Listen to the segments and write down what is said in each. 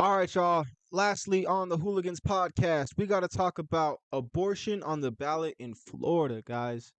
All right, y'all. Lastly, on the Hooligans podcast, we got to talk about abortion on the ballot in Florida, guys.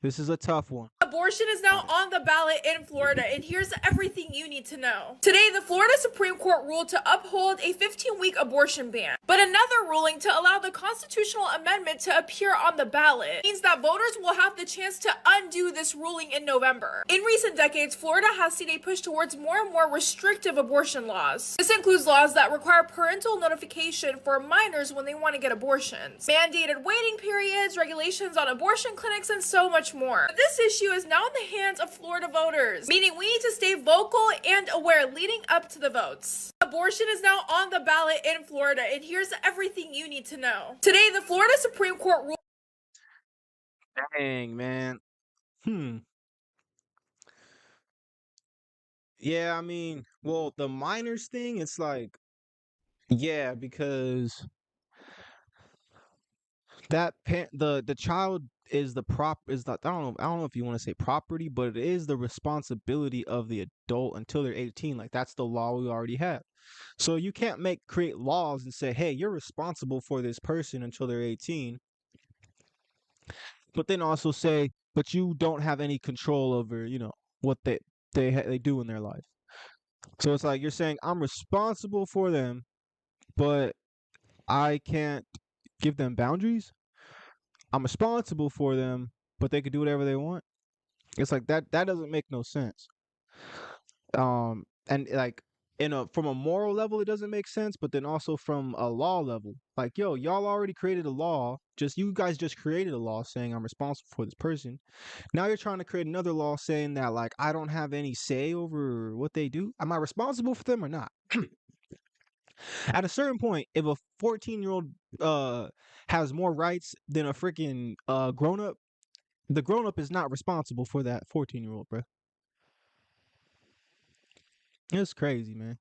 This is a tough one. Abortion is now on the ballot in Florida, and here's everything you need to know. Today, the Florida Supreme Court ruled to uphold a 15-week abortion ban, but another ruling to allow the constitutional amendment to appear on the ballot means that voters will have the chance to undo this ruling in November. In recent decades, Florida has seen a push towards more and more restrictive abortion laws. This includes laws that require parental notification for minors when they want to get abortions, mandated waiting periods, regulations on abortion clinics, and so much more. But this issue is now in the hands of Florida voters, meaning we need to stay vocal and aware leading up to the votes. Abortion is now on the ballot in Florida, and here's everything you need to know. Today, the Florida Supreme Court ruled. Dang, man. Hmm. Yeah, I mean, well, the minors thing, it's like, yeah, because the child is the prop is the I don't know if you want to say property, but it is the responsibility of the adult until they're 18. Like that's the law we already have. So you can't create laws and say, "Hey, you're responsible for this person until they're 18," but then also say, "But you don't have any control over, what they do in their life." So it's like you're saying, "I'm responsible for them, but I can't give them boundaries. I'm responsible for them, but they could do whatever they want." It's like that doesn't make no sense. And like from a moral level it doesn't make sense, but then also from a law level. Like, yo, y'all already created a law. Just you guys just created a law saying I'm responsible for this person. Now you're trying to create another law saying that like I don't have any say over what they do. Am I responsible for them or not? At a certain point, if a 14-year-old has more rights than a freaking grown up, the grown up is not responsible for that 14-year-old, bro. It's crazy, man.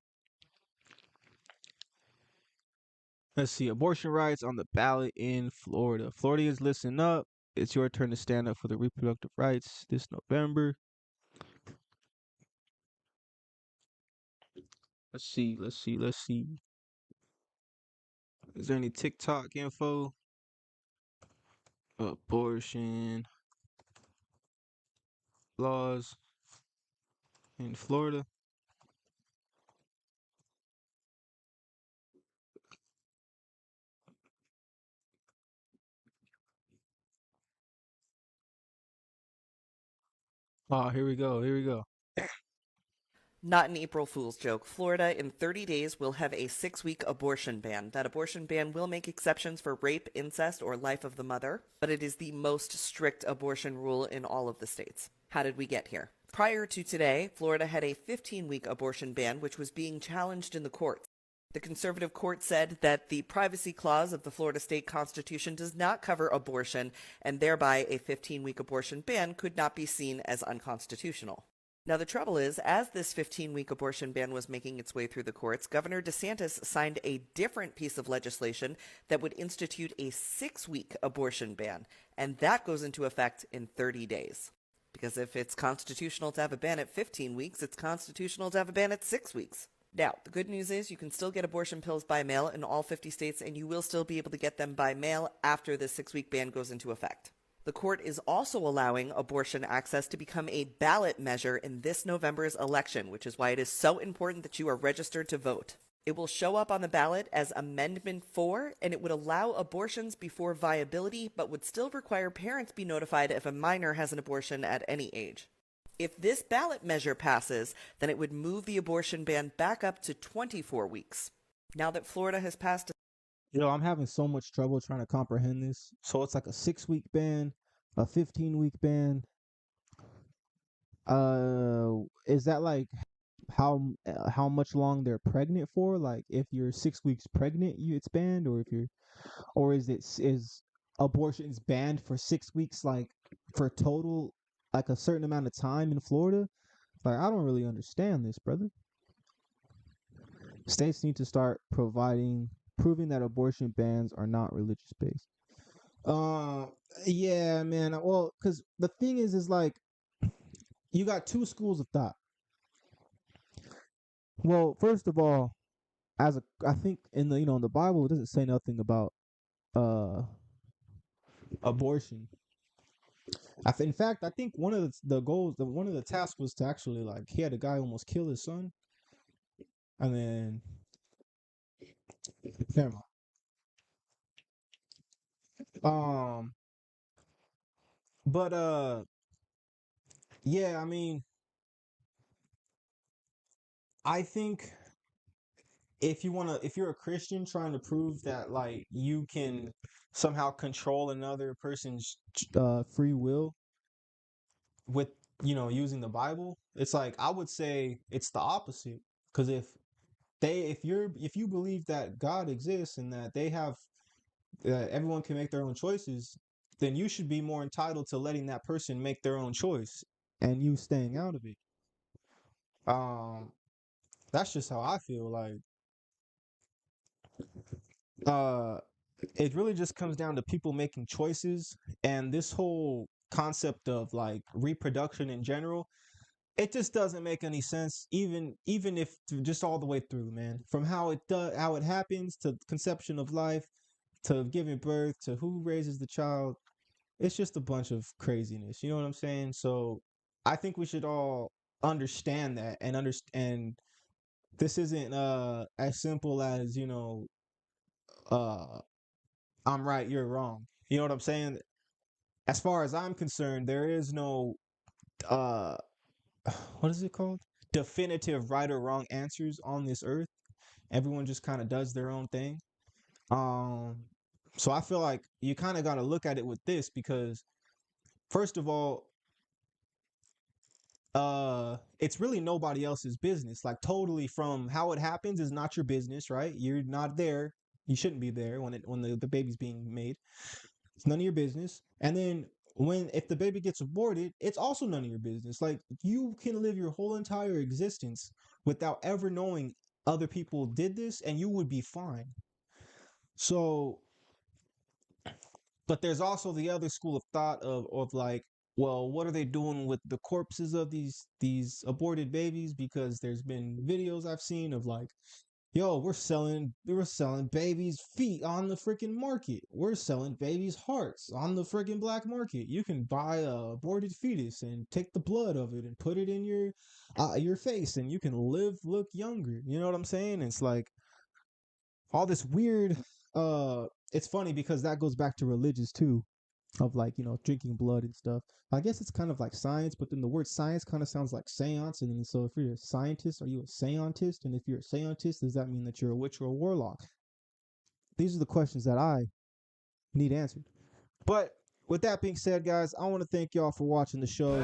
Let's see. Abortion rights on the ballot in Florida. Floridians, listen up. It's your turn to stand up for the reproductive rights this November. Let's see. Let's see. Let's see. Is there any TikTok info? Abortion laws in Florida. Oh, here we go. Here we go. Not an April Fool's joke. Florida, in 30 days, will have a 6-week abortion ban. That abortion ban will make exceptions for rape, incest, or life of the mother, but it is the most strict abortion rule in all of the states. How did we get here? Prior to today, Florida had a 15-week abortion ban, which was being challenged in the courts. The conservative court said that the privacy clause of the Florida state constitution does not cover abortion, and thereby a 15-week abortion ban could not be seen as unconstitutional. Now, the trouble is, as this 15-week abortion ban was making its way through the courts, Governor DeSantis signed a different piece of legislation that would institute a 6-week abortion ban, and that goes into effect in 30 days. Because if it's constitutional to have a ban at 15 weeks, it's constitutional to have a ban at 6 weeks. Now, the good news is you can still get abortion pills by mail in all 50 states, and you will still be able to get them by mail after the 6-week ban goes into effect. The court is also allowing abortion access to become a ballot measure in this November's election, which is why it is so important that you are registered to vote. It will show up on the ballot as Amendment 4, and it would allow abortions before viability, but would still require parents be notified if a minor has an abortion at any age. If this ballot measure passes, then it would move the abortion ban back up to 24 weeks. Now that Florida has passed I'm having so much trouble trying to comprehend this. So it's like a 6-week ban, a 15-week ban. Is that like how much long they're pregnant for? Like if you're 6 weeks pregnant, it's banned, or is abortions banned for 6 weeks, like for total, like a certain amount of time in Florida? Like I don't really understand this, brother. States need to start proving that abortion bans are not religious based. Uh, yeah, man. Well, because the thing is like you got two schools of thought. Well, first of all, I think in the in the Bible it doesn't say nothing about uh abortion. In fact, I think one of the goals, one of the tasks was to actually like he had a guy almost kill his son, and then never mind. Um, but yeah, I mean, I think if you're a Christian trying to prove that like you can somehow control another person's free will with using the Bible, it's like I would say it's the opposite. Because if you believe that God exists and that they have everyone can make their own choices, then you should be more entitled to letting that person make their own choice and you staying out of it. Um, that's just how I feel. Like, uh, it really just comes down to people making choices, and this whole concept of like reproduction in general, it just doesn't make any sense. Even if just all the way through, man, from how it happens to conception of life to giving birth to who raises the child. It's just a bunch of craziness. You know what I'm saying? So I think we should all understand that and understand this isn't as simple as, uh I'm right, you're wrong. You know what I'm saying? As far as I'm concerned, there is no uh what is it called? Definitive right or wrong answers on this earth. Everyone just kind of does their own thing. Um so I feel like you kind of got to look at it with this because first of all, it's really nobody else's business. Like totally from how it happens is not your business, right? You're not there. You shouldn't be there when the baby's being made. It's none of your business. And then if the baby gets aborted, it's also none of your business. Like you can live your whole entire existence without ever knowing other people did this and you would be fine. So but there's also the other school of thought of like, well, what are they doing with the corpses of these aborted babies? Because there's been videos I've seen of like, yo, we're selling babies' feet on the freaking market. We're selling babies' hearts on the freaking black market. You can buy a aborted fetus and take the blood of it and put it in your face, and you can look younger. You know what I'm saying? It's like all this weird. It's funny because that goes back to religious too, of like drinking blood and stuff. I guess it's kind of like science, but then the word science kind of sounds like seance. And then so if you're a scientist, are you a seantist? And if you're a seantist, does that mean that you're a witch or a warlock? These are the questions that I need answered. But with that being said, guys, I want to thank y'all for watching the show.